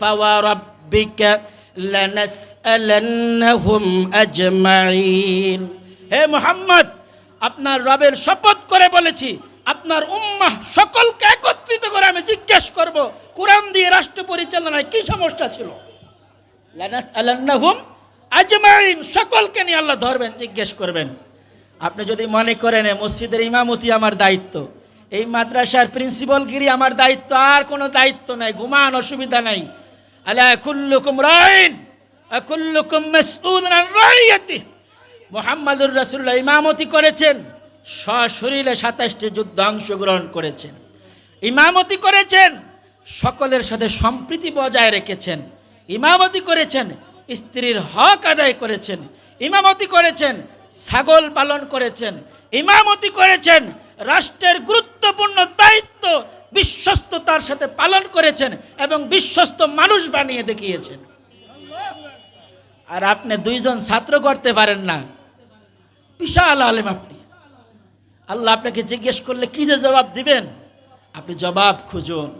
ফাওয়ারাব্বিকা লানাসআলান্নাহুম আজমাইন। হে মুহাম্মদ, আপনার রবের শপথ করে বলেছি, আপনার উম্মাহ সকলকে একত্রিত করে আমি জিজ্ঞেস করব, কোরআন দিয়ে রাষ্ট্র পরিচালনায় কি সমস্যা ছিল। লানাসআলান্নাহুম আজমাইন, সকলকে নিয়ে আল্লাহ ধরবেন, জিজ্ঞেস করবেন। আপনি যদি মনে করেন মসজিদের ইমামতি আমার দায়িত্ব, এই মাদ্রাসার প্রিন্সিপালগিরি আমার দায়িত্ব, আর কোনো দায়িত্ব নাই, ঘুমান, অসুবিধা নাই। আলা কুল্লুকুম রাইন ওয়া কুল্লুকুম মাসউলুন আন রাইয়াতিহি। মুহাম্মদুর রাসূলুল্লাহ ইমামতি করেছেন, সশরীরে 27টি যুদ্ধে অংশগ্রহণ করেছেন, ইমামতি করেছেন, সকলের সাথে সম্প্রীতি বজায় রেখেছেন, ইমামতি করেছেন, স্ত্রীর হক আদায় করেছেন, ইমামতি করেছেন, ছাগল পালন করেছেন, ইমামতি করেছেন, রাষ্ট্রের গুরুত্বপূর্ণ দায়িত্ব বিশ্বস্ততার সাথে পালন করেছেন এবং বিশ্বস্ত মানুষ বানিয়ে দেখিয়েছেন। আর আপনি দুইজন ছাত্র করতে পারেন না, বিশাল আলেম আপনি। আল্লাহ আপনাকে জিজ্ঞেস করলে কি যে জবাব দিবেন? আপনি জবাব খুঁজুন।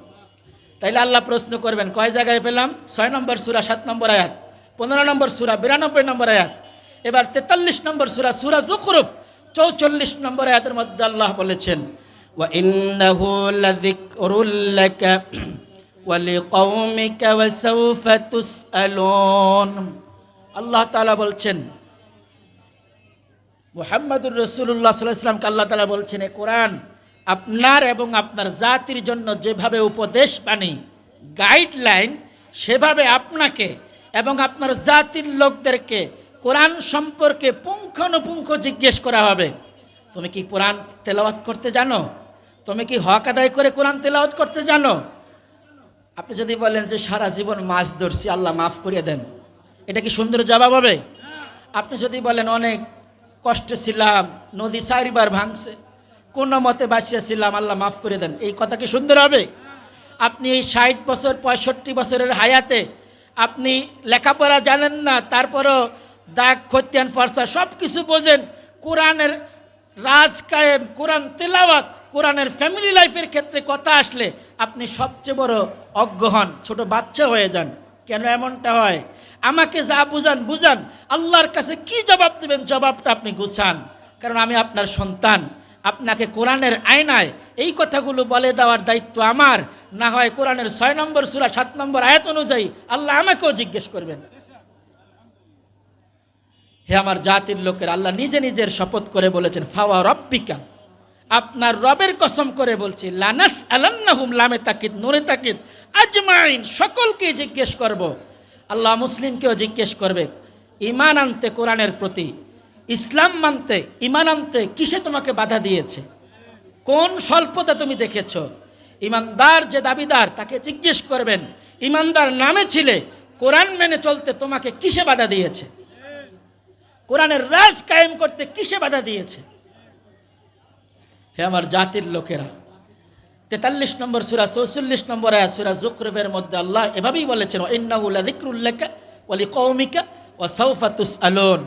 তাইলে আল্লাহ প্রশ্ন করবেন, কয় জায়গায় পেলাম? 6 নম্বর সূরা 7 নম্বর আয়াত, 15 নম্বর সূরা 92 নম্বর আয়াত, এবার 43 নম্বর সূরা যুখরুফ 44 নম্বর আয়াতের মধ্যে আল্লাহ বলেছেন, ওয়া ইন্নাহু লাযিকরুল লাকা ওয়া লিকাওমিকা ওয়া সাওফা তুসআলুন। আল্লাহ তাআলা বলছেন, মুহাম্মদুর রাসূলুল্লাহ সাল্লাল্লাহু আলাইহি ওয়াসাল্লামকে আল্লাহ তাআলা বলছেন, এই কোরআন আপনার এবং আপনার জাতির জন্য যেভাবে উপদেশ বাণী, গাইডলাইন, সেভাবে আপনাকে এবং আপনার জাতির লোকদেরকে কোরআন সম্পর্কে পুঙ্খানুপুঙ্খ জিজ্ঞেস করা হবে। তুমি কি কোরআন তেলাওয়াত করতে জানো? তুমি কি হক আদায় করে কোরআন তেলাওয়াত করতে জানো? আপনি যদি বলেন যে সারা জীবন মাছ ধরছি, আল্লাহ মাফ করিয়ে দেন, এটা কি সুন্দর জবাব হবে? আপনি যদি বলেন অনেক কষ্টে ছিলাম, নদী 4 বার ভাঙছে, কোনো মতে বাঁচিয়েছিলাম, আল্লাহ মাফ করে দেন, এই কথা কি সুন্দর হবে? আপনি এই 60 বছর 65 বছরের হায়াতে আপনি লেখাপড়া জানেন না, তারপরও দাগ খতিয়ান ফরসা সব কিছু বোঝেন, কোরআনের রাজ কায়েম, কোরআন তেলাওয়াত, কোরআনের ফ্যামিলি লাইফের ক্ষেত্রে কথা আসলে আপনি সবচেয়ে বড় অজ্ঞ হন, ছোট বাচ্চা হয়ে যান। কেন এমনটা হয়? আমাকে যা বুঝান বুঝান, আল্লাহর কাছে কি জবাব দেবেন জবাবটা আপনি গুছান, কারণ আমি আপনার সন্তান। আপনাকে কোরআনের আয়নায় এই কথাগুলো বলে দেওয়ার দায়িত্ব আমার, না হয় কোরআনের 6 নম্বর সূরা 7 নম্বর আয়াত অনুযায়ী আল্লাহ আমাকেও জিজ্ঞেস করবেন। হে আমার জাতির লোকের, আল্লাহ নিজে নিজের শপথ করে বলেছেন, ফাওয়া রব্বিকা, আপনার রবের কসম করে বলছি, লানাসআলান্নাহুম, লামে তাকিদ, নূরে তাকিদ, আজমাইন, সকলকে জিজ্ঞেস করব। আল্লাহ মুসলিমকেও জিজ্ঞেস করবে, ঈমান আনতে কোরআনের প্রতি, ইসলাম মানতে, ঈমান আনতে কিসে তোমাকে বাধা দিয়েছে? কোন স্বল্পতা তুমি দেখেছ? ঈমানদার যে দাবিদার, তাকে জিজ্ঞেস করবেন, ঈমানদার নামে ছিলে, কোরআন মেনে চলতে তোমাকে কিসে বাধা দিয়েছে? কোরআনের রাজ কায়েম করতে কিসে বাধা দিয়েছে? হে আমার জাতির লোকেরা, 43 নম্বর সূরা 44 নম্বর আয়াত সূরা যুখরুফের মধ্যে আল্লাহ এভাবেই বলেছেন, ইন্নাহু লাযিকরুল লাকা ওয়া লিকাওমিকা ওয়া সাওফা তুসআলুন।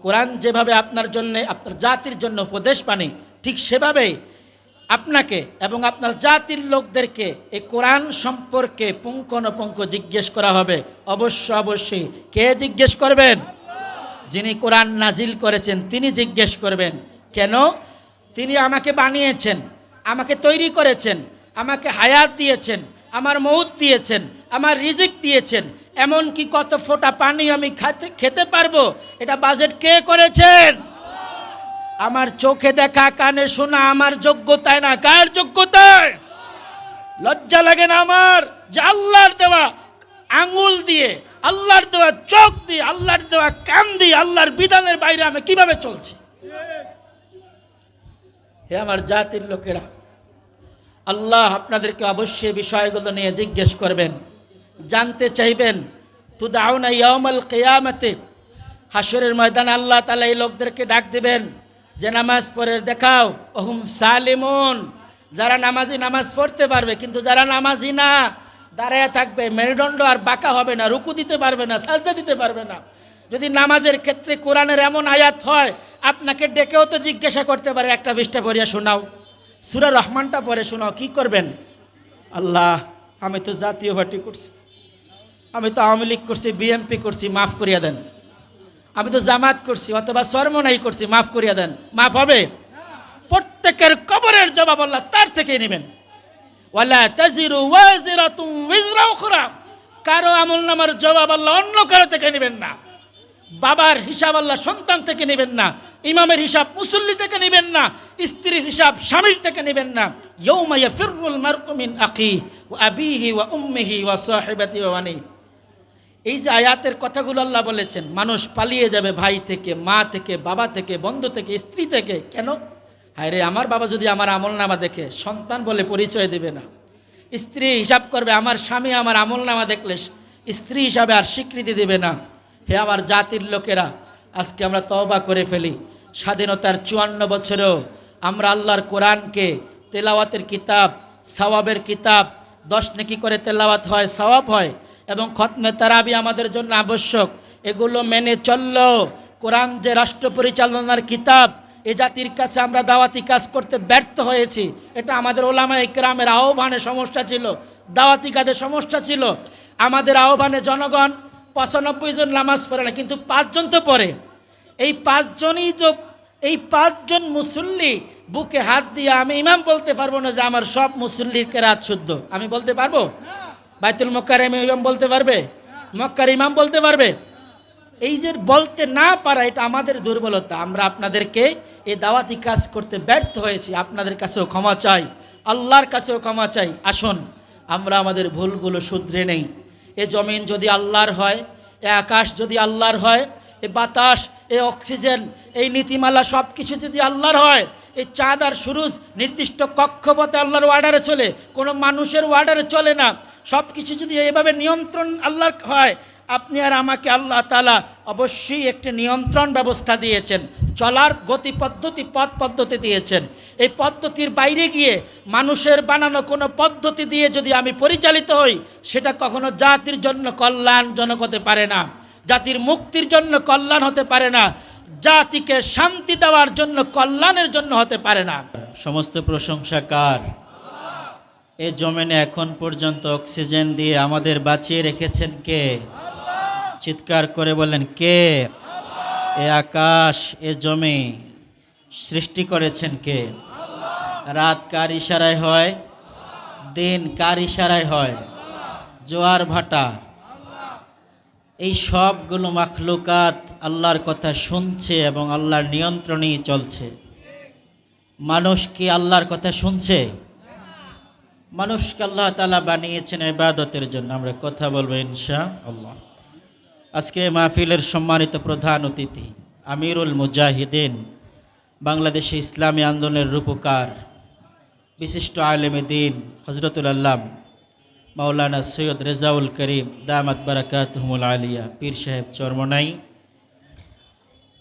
কোরআন যেভাবে আপনার জন্য, আপনার জাতির জন্য উপদেশ বাণী, ঠিক সেভাবেই আপনাকে এবং আপনার জাতির লোকদেরকে এই কোরআন সম্পর্কে পুঙ্খানুপুঙ্খ জিজ্ঞেস করা হবে। অবশ্যই কে জিজ্ঞেস করবেন? যিনি কোরআন নাজিল করেছেন তিনি জিজ্ঞেস করবেন। কেন? তিনি আমাকে বানিয়েছেন, আমাকে তৈরি করেছেন, আমাকে হায়াত দিয়েছেন, আমার মউত দিয়েছেন, আমার রিজিক দিয়েছেন, এমনকি কত ফোঁটা পানি আমি খেতে পারবো এটা বাজেট কে করেছেন? আমার চোখে দেখা, কানে শোনা আমার যোগ্যতায় না, কার যোগ্যতায়? লজ্জা লাগে না আমার যে আল্লাহর দেওয়া আঙ্গুল দিয়ে, আল্লাহর দেওয়া চোখ দিয়ে, আল্লাহর দেওয়া কান দিয়ে আল্লাহর বিধানের বাইরে আমি কিভাবে চলছি? হে আমার জাতির লোকেরা, আল্লাহ আপনাদেরকে অবশ্যই বিষয়গুলো নিয়ে জিজ্ঞেস করবেন, জানতে চাইবেন। তুদাউনা ইয়াউমাল কিয়ামাতে, হাসরের ময়দানে আল্লাহ তাআলা এই লোকদেরকে ডাক দিবেন যে নামাজ পড়ে দেখাও, ওহুম সালিমুন, যারা নামাজি নামাজ পড়তে পারবে, কিন্তু যারা নামাজি না দাঁড়ায় থাকবে, মেরুদণ্ড আর বাঁকা হবে না, রুকু দিতে পারবে না, সাজদা দিতে পারবে না। যদি নামাজের ক্ষেত্রে কোরআনের এমন আয়াত হয়, আপনাকে ডেকেও তো জিজ্ঞাসা করতে পারে, একটা পৃষ্ঠা পড়িয়া শোনাও, সূরা রহমানটা পড়ে শোনাও, কি করবেন? আল্লাহ, আমি তো জাতীয় পার্টি করছি, আমি তো আওয়ামী লীগ করছি, বিএনপি করছি, মাফ করিয়া দেন। আমি তো জামাত করছি অথবা সরমনাই করছি, মাফ করিয়া দেন। মাফ হবে? প্রত্যেকের কবরের জবাব আল্লাহ তার থেকে নেবেন। ওয়ালা তাজিরু ওয়াজিরাতুন উযরা উখরা, কারো আমলনামার জবাব আল্লাহ অন্য কারো থেকে নেবেন না। বাবার হিসাব আল্লাহ সন্তান থেকে নেবেন না, ইমামের হিসাব মুসল্লি থেকে নেবেন না, স্ত্রীর হিসাব স্বামীর থেকে নেবেন না। ইয়াউমা ইয়াফিরুল মারউ মিন আখিহি ওয়া আবিহি ওয়া উম্মিহি ওয়া সাহিবাতিহি ওয়া বানিহি। এই যে আয়াতের কথাগুলো আল্লাহ বলেছেন, মানুষ পালিয়ে যাবে ভাই থেকে, মা থেকে, বাবা থেকে, বন্ধু থেকে, স্ত্রী থেকে। কেন? হায় রে, আমার বাবা যদি আমার আমলনামা দেখে সন্তান বলে পরিচয় দেবে না। স্ত্রী হিসাব করবে, আমার স্বামী আমার আমলনামা দেখলে স্ত্রী হিসাবে আর স্বীকৃতি দেবে না। হে আমার জাতির লোকেরা, আজকে আমরা তওবা করে ফেলি। স্বাধীনতার 54 বছরেও আমরা আল্লাহর কোরআনকে তেলাওয়াতের কিতাব, সওয়াবের কিতাব, 10 নেকি করে তেলাওয়াত হয়, সওয়াব হয়, এবং খতমে তারাবি আমাদের জন্য আবশ্যক। এগুলো মেনে চললো কোরআন যে রাষ্ট্র পরিচালনার কিতাব, এ জাতির কাছে আমরা দাওয়াতি কাজ করতে ব্যর্থ হয়েছি। এটা আমাদের ওলামায়ে কেরামের আহ্বানে সমস্যা ছিল, দাওয়াতি কাজে সমস্যা ছিল। আমাদের আহ্বানে জনগণ 95 জন নামাজ পড়ে না, কিন্তু 5 জন তো পড়ে। এই 5 জনই যে, এই 5 জন মুসল্লি বুকে হাত দিয়ে আমি ইমাম বলতে পারবো না যে আমার সব মুসল্লির কেরাত শুদ্ধ। আমি বলতে পারবো? বাইতুল মুকাররমে ইমাম বলতে পারবে? মক্কার ইমাম বলতে পারবে? এই যে বলতে না পারা, এটা আমাদের দুর্বলতা। আমরা আপনাদেরকে এই দাওয়াতি কাজ করতে ব্যর্থ হয়েছি। আপনাদের কাছেও ক্ষমা চাই, আল্লাহর কাছেও ক্ষমা চাই। আসুন আমরা আমাদের ভুলগুলো শুধরে নেই। এ জমিন যদি আল্লাহর হয়, এ আকাশ যদি আল্লাহর হয়, এ বাতাস, এ অক্সিজেন, এই নীতিমালা সব কিছু যদি আল্লাহর হয়, এই চাঁদ আর সূরজ নির্দিষ্ট কক্ষপথে আল্লাহর অর্ডারে চলে, কোনো মানুষের অর্ডারে চলে না। সব কিছু যদি এইভাবে নিয়ন্ত্রণ আল্লাহর হয়, আপনি আর আমাকে আল্লাহ তাআলা অবশ্যই একটি নিয়ন্ত্রণ ব্যবস্থা দিয়েছেন, চলার গতি পদ্ধতি, পথ পদ্ধতি দিয়েছেন। এই পদ্ধতির বাইরে গিয়ে মানুষের বানানো কোনো পদ্ধতি দিয়ে যদি আমি পরিচালিত হই, সেটা কখনো জাতির জন্য কল্যাণজনক হতে পারে না, জাতির মুক্তির জন্য কল্যাণ হতে পারে না, জাতিকে শান্তি দেওয়ার জন্য কল্যাণের জন্য হতে পারে না। সমস্ত প্রশংসা কার? এ জমিনে এখন পর্যন্ত অক্সিজেন দিয়ে আমাদের বাঁচিয়ে রেখেছেন কে? চিৎকার করে বলেন কে? এ আকাশ, এ জমি সৃষ্টি করেছেন কে? রাত কার ইশারায় হয়? দিন কার ইশারায় হয়? জোয়ার ভাটা, এই সবগুলো মাখলুকাত আল্লাহর কথা শুনছে এবং আল্লাহর নিয়ন্ত্রণেই চলছে। মানুষ কি আল্লাহর কথা শুনছে? মানুষকে আল্লাহ তাআলা বানিয়েছেন ইবাদতের জন্য। আমরা কথা বলবো ইনশাআল্লাহ। আজকে মাহফিলের সম্মানিত প্রধান অতিথি, আমিরুল মুজাহিদিন, বাংলাদেশে ইসলামী আন্দোলনের রূপকার, বিশিষ্ট আলেমে দ্বীন হযরতুল আল্লাম মাওলানা সৈয়দ রেজাউল করিম দামাত বারাকাতুহুমুল আলিয়া পীর সাহেব চরমনাই,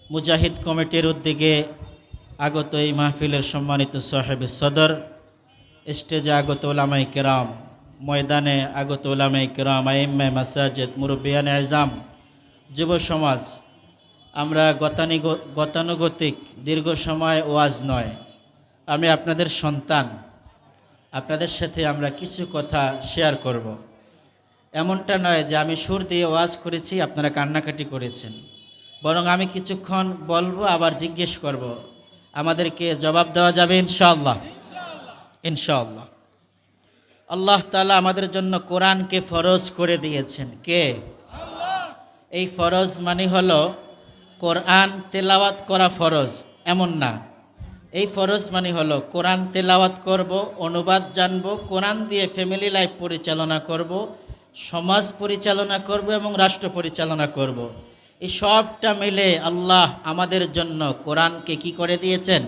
মুজাহিদ কমিটির উদ্যোগে আগত এই মাহফিলের সম্মানিত সাহেবে সদর, স্টেজে আগত উলামায়ে কেরাম, ময়দানে আগত উলামায়ে কেরাম, আইম্মায়ে মাসাজিদ, মুরব্বিয়ানে আযম, যুব সমাজ, আমরা গতানুগতিক দীর্ঘ সময় ওয়াজ নয়, আমি আপনাদের সন্তান, আপনাদের সাথে আমরা কিছু কথা শেয়ার করব। এমনটা নয় যে আমি সুর দিয়ে ওয়াজ করেছি আপনারা কান্নাকাটি করেছেন, বরং আমি কিছুক্ষণ বলবো আবার জিজ্ঞেস করব, আমাদেরকে জবাব দেওয়া যাবে ইনশাআল্লাহ। ইনশাআল্লাহ। আল্লাহ তাআলা আমাদের জন্য কোরআনকে ফরজ করে দিয়েছেন। কে? এই ফরজ মানে হলো কোরআন তেলাওয়াত করা ফরজ এমন না। এই ফরজ মানে হলো কোরআন তেলাওয়াত করব, অনুবাদ জানব, কোরআন দিয়ে ফ্যামিলি লাইফ পরিচালনা করব, সমাজ পরিচালনা করব এবং রাষ্ট্র পরিচালনা করব। এই সবটা মিলে আল্লাহ আমাদের জন্য কোরআনকে কি করে দিয়েছেন?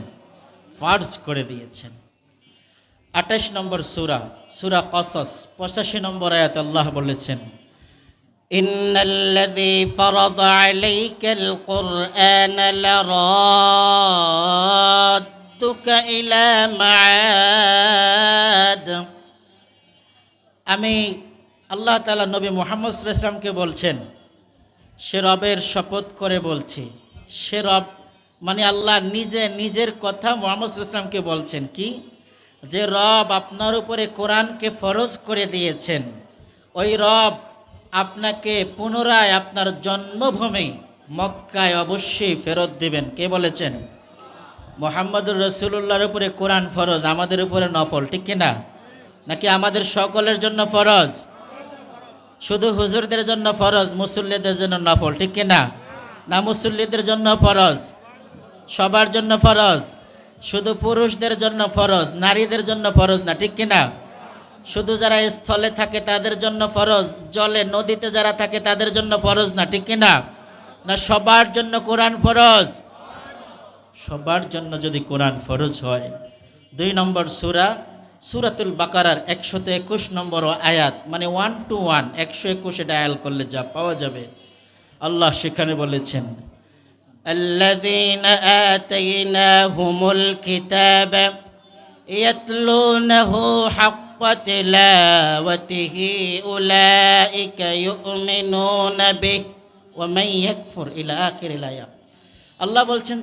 ফরজ করে দিয়েছেন। 28 নম্বর সূরা, সূরা কসস 85 নম্বর আয়াত আল্লাহ বলেছেন, ইন্নাল্লাযী ফারাদা আলাইকাল কুরআনা লারাদ্দুকা ইলা মাআদ। আমি আল্লাহ তাআলা নবী মুহাম্মদ সাল্লাল্লাহু আলাইহি ওয়াসাল্লামকে বলছেন, সে রবের শপথ করে বলছি, সে রব মানে আল্লাহ নিজে নিজের কথা মুহাম্মদ সাল্লাল্লাহু আলাইহি ওয়াসাল্লামকে বলছেন কি, যে রব আপনার উপরে কোরআনকে ফরজ করে দিয়েছেন, ওই রব আপনাকে পুনরায় আপনার জন্মভূমি মক্কায় অবশ্যই ফেরত দিবেন। কে বলেছেন? মুহাম্মদুর রাসূলুল্লাহর উপরে কোরআন ফরজ, আমাদের উপরে নফল, ঠিক কিনা? নাকি আমাদের সকলের জন্য ফরজ? শুধু হুজুরদের জন্য ফরজ, মুসল্লিদের জন্য নফল, ঠিক কিনা? না মুসল্লিদের জন্য ফরজ, সবার জন্য ফরজ? শুধু পুরুষদের জন্য ফরজ, নারীদের জন্য ফরজ না, ঠিক কিনা? শুধু যারা স্থলে থাকে তাদের জন্য ফরজ, জলে নদীতে যারা থাকে তাদের জন্য ফরজ না, ঠিক কিনা? না সবার জন্য কোরআন ফরজ? সবার জন্য যদি কোরআন ফরজ হয়, 2 নম্বর সূরা সূরাতুল বাকারার 121 নম্বর আয়াত, মানে 1 to 1 121 ডায়াল করলে যা পাওয়া যাবে, আল্লাহ সেখানে বলেছেন, আল্লাযীনা আতাইনাহুমুল কিতাবা ইয়াতলুনাহু হাক্কা তিলাওয়াতিহি উলাইকা ইউমিনুনা বিহি ওয়া মান ইয়াকফুর ইলা আখিরিল আয়াত। আল্লাহ বলছেন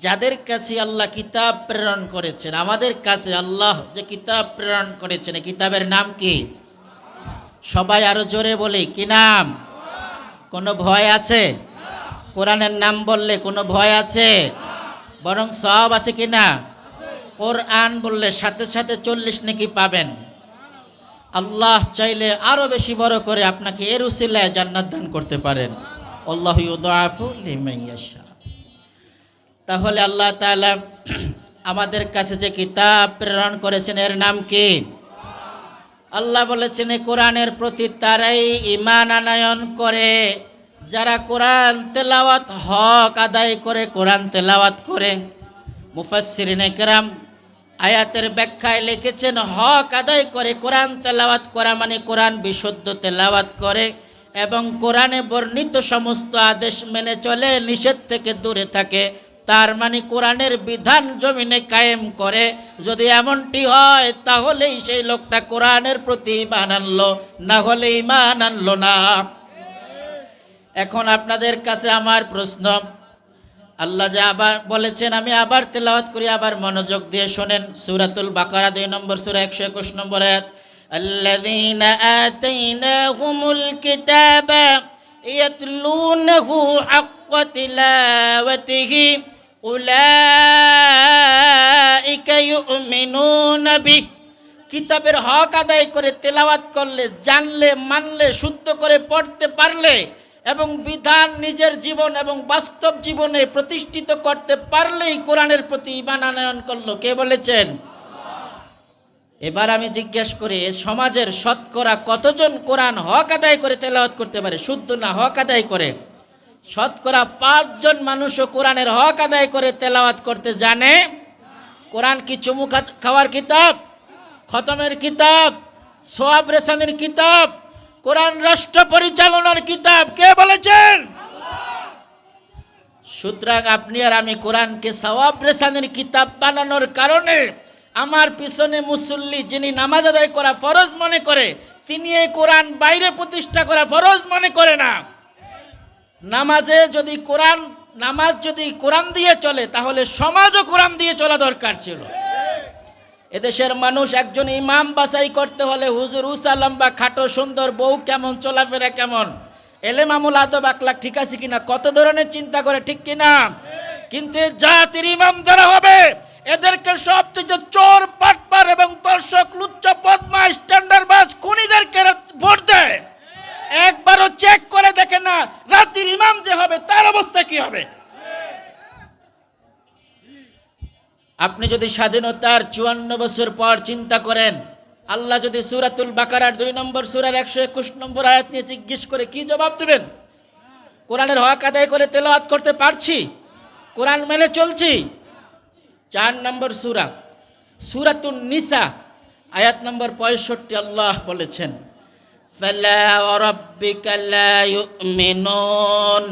যাদের কাছে আল্লাহ কিতাব প্রেরণ করেছেন, আমাদের কাছে আল্লাহ যে কিতাব প্রেরণ করেছেন, এই কিতাবের নাম কি? সবাই আরো জোরে বলি, কি নাম? কোনো ভয় আছে? কোরআনের নাম বললে কোনো ভয় আছে? বরং সওয়াব আছে কি না? কোরআন বললে সাথে সাথে 40 নেকি পাবেন। আল্লাহ চাইলে আরো বেশি বড় করে আপনাকে এর উসিলায় জান্নাত দান করতে পারেন। আল্লাহু ইউদাফু লিমান ইয়াশা। তাহলে আল্লাহ তাআলা আমাদের কাছে যে কিতাব প্রেরণ করেছেন এর নাম কি? আল্লাহ বলেছেন এই কোরআনের প্রতি তারাই ঈমান আনয়ন করে যারা কোরআন তেলাওয়াত হক আদায় করে, কোরআন তেলাওয়াত করে। মুফাসসিরিনে কেরাম আয়াতের ব্যাখ্যায় লিখেছেন, হক আদায় করে কোরআন তেলাওয়াত করা মানে কোরআন বিশুদ্ধ তেলাওয়াত করে এবং কোরআনে বর্ণিত সমস্ত আদেশ মেনে চলে, নিষেধ থেকে দূরে থাকে, তার মানে কোরআনের বিধান জমিনে কায়েম করে। যদি এমনটি হয় তাহলেই সেই লোকটা কোরআনের প্রতি ঈমান আনলো, না হলে ঈমান আনলো না। এখন আপনাদের কাছে আমার প্রশ্ন, আল্লাহ যে আবার বলেছেন, আমি আবার তেলাওয়াত করি, আবার মনোযোগ দিয়ে শোনেন। সূরাতুল বাকারা 2 নম্বর সূরা 121 নম্বর আয়াত, আল্লাযীনা আতাইনাহুমুল কিতাবা ইয়াতলুনাহু হাক্কা তিলাওয়াতিহি উলাইকা ইউমিনুনা বিহি। কিতাবের হক আদায় করে তেলাওয়াত করলে, জানলে, মানলে, শুদ্ধ করে পড়তে পারলে এবং বিধান নিজের জীবন এবং বাস্তব জীবনে প্রতিষ্ঠিত করতে পারলেই কোরআনের প্রতি ঈমান আনয়ন করলো। কে বলেছেন? এবার আমি জিজ্ঞেস করি, সমাজের শতকরা কতজন কোরআন হক আদায় করে তেলাওয়াত করতে পারে? শুদ্ধ না, হক আদায় করে। শতকরা 5 জন মানুষও কোরআনের হক আদায় করে তেলাওয়াত করতে জানে। কোরআন কি চুমু খাওয়ার কিতাব, খতমের কিতাব, সোয়াব রেসানের কিতাব? কোরআন রাষ্ট্র পরিচালনার কিতাব। কে বলেছেন? সুতরাং আপনি আর আমি কোরআনকে সওয়াব রেসানের কিতাব বানানোর কারণে আমার পিছনে মুসল্লি যিনি নামাজ আদায় করা ফরজ মনে করে, তিনি এই কোরআন বাইরে প্রতিষ্ঠা করা ফরজ মনে করে না। নামাজ যদি কোরআন দিয়ে চলে তাহলে সমাজও কোরআন দিয়ে চলা দরকার ছিল। এদেশের মানুষ একজন ইমাম বাছাই করতে হলে হুজুর উসা লম্বা খাটো সুন্দর, বউ কেমন, চলাফেরা কেমন, এলেম আমল আদব আখলাক ঠিক আছে কিনা, কত ধরনের চিন্তা করে, ঠিক কিনা? কিন্তু জাতির ইমাম যারা হবে এদেরকে সবচেয়ে চোর, পাটপার এবং দর্শক, লুচ্চা, বদমাশ, স্ট্যান্ডার্ডবাজ, খুনিদেরকে ভোট দেয়। একবারও চেক করে দেখে না রাতির ইমাম যে হবে তার অবস্থা কি হবে। আপনি যদি স্বাধীনতার 54 বছর পর চিন্তা করেন, আল্লাহ যদি সূরাতুল বাকারার 2 নম্বর সূরার 121 নম্বর আয়াত নিয়ে জিজ্ঞেস করে, কি জবাব দেবেন? কোরআনের হক আদায় করে তেলাওয়াত করতে পারছি, কোরআন মেনে চলছি। 4 নম্বর সূরা সূরাতুন নিসা আয়াত নম্বর 65 আল্লাহ বলেছেন, ফালা ওয়ারাব্বিকা লা ইউমিনুন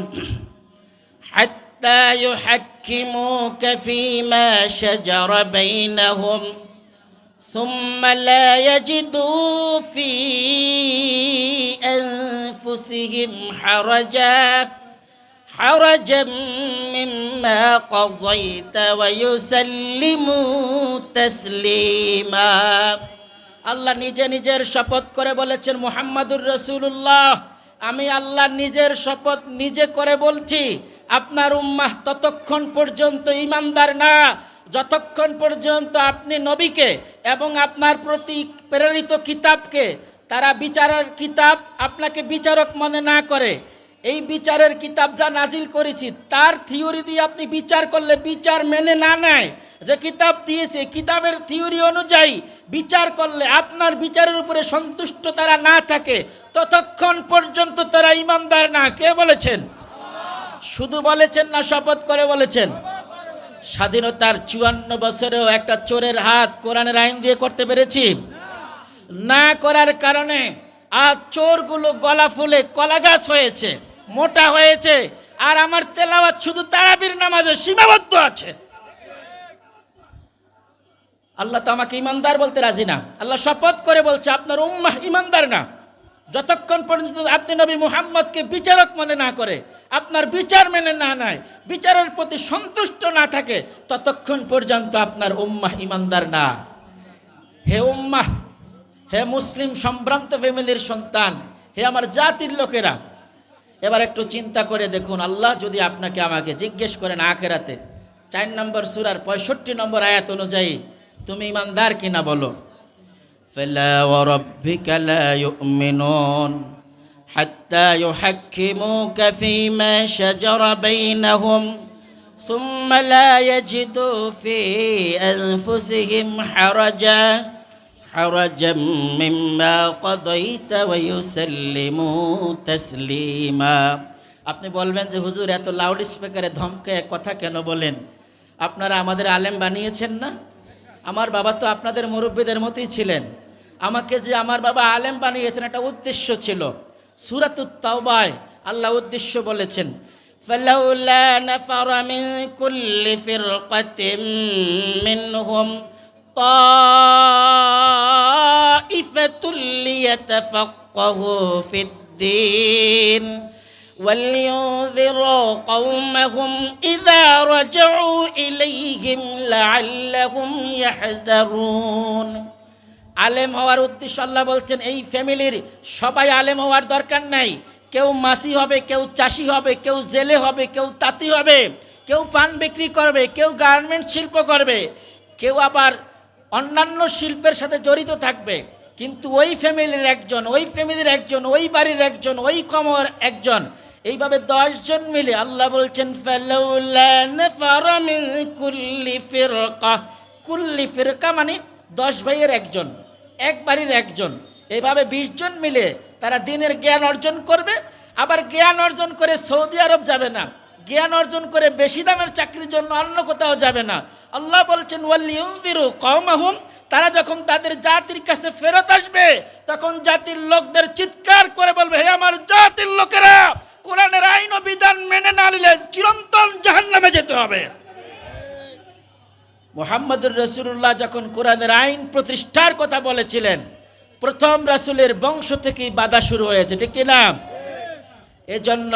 হাত্তা ইউহাক্কিমুকা ফীমা শাজারা বাইনাহুম সুম্মা লা ইয়াজিদু ফী আনফুসিহিম হারাজাম মিম্মা কাযাইতা ওয়া ইউসাল্লিমু তাসলিমা। আল্লাহ নিজে নিজের শপথ করে বলেছেন, মুহাম্মাদুর রাসূলুল্লাহ, আমি আল্লাহ নিজের শপথ নিজে করে বলছি, আপনার উম্মাহ ততক্ষণ পর্যন্ত ঈমানদার না যতক্ষণ পর্যন্ত আপনি নবীকে এবং আপনার প্রতি প্রেরিত কিতাবকে, তারা বিচারের কিতাব আপনাকে বিচারক মনে না করে। এই বিচারের কিতাব যা নাজিল করেছি তার থিওরি দিয়ে আপনি বিচার করলে বিচার মেনে না নেয়, যে কিতাব দিয়েছে কিতাবের থিওরি অনুযায়ী বিচার করলে আপনার বিচারের উপরে সন্তুষ্ট তারা না থাকে, ততক্ষণ পর্যন্ত তারা ঈমানদার না। কে বলেছেন? শুধু বলেছেন না শপথ করে বলেছেন? স্বাধীনতার 54 বছরেও একটা চোরের হাত কোরআনের আইন দিয়ে করতে পেরেছি? না করার কারণে আজ চোরগুলো গলা ফুলে কলা গাছ হয়েছে, মোটা হয়েছে, আর আমার তেলাওয়াত শুধু তারাবির নামাজে সীমাবদ্ধ আছে। আল্লাহ তো আমাকে ইমানদার বলতে রাজি না। আল্লাহ শপথ করে বলছে, আপনার উম্মাহ ইমানদার না যতক্ষণ পর্যন্ত আপনি নবী মুহাম্মদকে বিচারক মনে না করে, আপনার বিচার মেনে না নেয়, বিচারের প্রতি সন্তুষ্ট না থাকে, ততক্ষণ পর্যন্ত আপনার উম্মাহ ইমানদার না। হে উম্মাহ, হে মুসলিম সম্ভ্রান্ত ফ্যামিলির সন্তান, হে আমার জাতির লোকেরা, এবার একটু চিন্তা করে দেখুন, আল্লাহ যদি আপনাকে আমাকে জিজ্ঞেস করেন আখিরাতে 4 নম্বর সূরার 65 নম্বর আয়াত অনুযায়ী তুমি ইমানদার কিনা, বলো, ফালা ওয়া রাব্বিকা লা ইউমিনুন হাত্তা ইউহাক্কিমুকা ফীমা শাজারা বাইনাহুম সুম্মা লা ইয়াজিদু ফী আনফুসিহিম হারাজাম মিম্মা কাদাইতা ওয়া ইউসাল্লিমু তাসলিমা। আপনি বলবেন যে হুজুর এত লাউড স্পিকারে ধমকে কথা কেন বলেন? আপনারা আমাদের আলেম বানিয়েছেন না? আমার বাবা তো আপনাদের মুরব্বীদের মতোই ছিলেন। আমাকে যে আমার বাবা আলেম বানিয়েছেন একটা উদ্দেশ্য ছিল। সূরাতুত তাওবায় আল্লাহ উদ্দেশ্য বলেছেন, ফালাউলা নাফারা মিন কুল্লি ফিরকাতিন মিনহুম তাইফাতুল লিয়াতাফাক্কাহু ফিদ-দীন وَلْيُنذِرُوا قَوْمَهُمْ إِذَا رَجَعُوا إِلَيْهِمْ لَعَلَّهُمْ يَحْذَرُونَ। আলেম হওয়ার উদ্দেশ্য আল্লাহ বলছেন, এই ফ্যামিলির সবাই আলেম হওয়ার দরকার নাই। কেউ মাসি হবে, কেউ চাষি হবে, কেউ জেলে হবে, কেউ তাঁতি হবে, কেউ পান বিক্রি করবে, কেউ গার্মেন্ট শিল্প করবে, কেউ আবার অন্যান্য শিল্পের সাথে জড়িত থাকবে। কিন্তু ওই ফ্যামিলির একজন, ওই ফ্যামিলির একজন, ওই বাড়ির একজন, ওই কমর একজন, এইভাবে 10 জন মিলে আল্লাহ বলছেন, ফালাউলা নাফারা মিন কুল্লি ফিরকা। কুল্লি ফিরকা মানে 10 ভাইয়ের একজন, এক বাড়ির একজন, এইভাবে 20 জন মিলে তারা দ্বীনের জ্ঞান অর্জন করবে। আবার জ্ঞান অর্জন করে সৌদি আরব যাবে না, জ্ঞান অর্জন করে বেশি দামের চাকরির জন্য অন্য কোথাও যাবে না। আল্লাহ বলছেন, ওয়ালিউনযিরু কওমাহুম, তারা যখন তাদের জাতির কাছে ফেরত আসবে তখন জাতির লোকদের চিৎকার করে বলবে, হে আমার জাতির লোকেরা, কোরআনের আইন ও বিধান মেনে না নিলে চিরন্তন জাহান্নামে যেতে হবে। মুহাম্মদুর রাসূলুল্লাহ যখন কোরআনের আইন প্রতিষ্ঠার কথা বলেছিলেন, প্রথম রাসূলের বংশ থেকেই বাধা শুরু হয়েছে, ঠিক কিনা? এজন্য